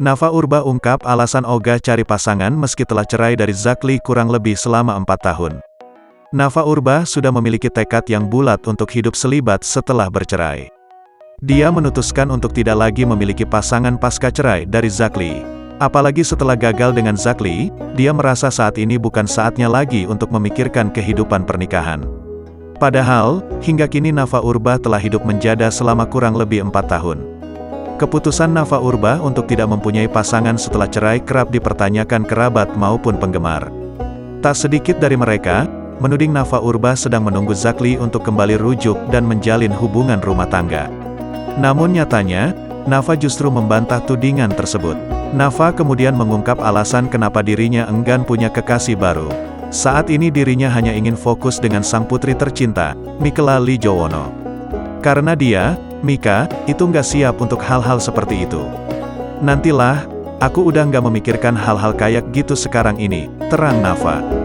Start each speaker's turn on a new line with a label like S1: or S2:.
S1: Nafa Urba ungkap alasan ogah cari pasangan meski telah cerai dari Zack Lee kurang lebih selama 4 tahun. Nafa Urba sudah memiliki tekad yang bulat untuk hidup selibat setelah bercerai. Dia memutuskan untuk tidak lagi memiliki pasangan pasca cerai dari Zack Lee. Apalagi setelah gagal dengan Zack Lee, dia merasa saat ini bukan saatnya lagi untuk memikirkan kehidupan pernikahan. Padahal, hingga kini Nafa Urba telah hidup menjada selama kurang lebih 4 tahun. Keputusan Nafa Urba untuk tidak mempunyai pasangan setelah cerai kerap dipertanyakan kerabat maupun penggemar. Tak sedikit dari mereka menuding Nafa Urba sedang menunggu Zack Lee untuk kembali rujuk dan menjalin hubungan rumah tangga. Namun nyatanya, Nafa justru membantah tudingan tersebut. Nafa kemudian mengungkap alasan kenapa dirinya enggan punya kekasih baru. Saat ini dirinya hanya ingin fokus dengan sang putri tercinta, Mikela Lee Jowono. Karena dia, Mika, itu nggak siap untuk hal-hal seperti itu. Nantilah, aku udah nggak memikirkan hal-hal kayak gitu sekarang ini, terang Nafa.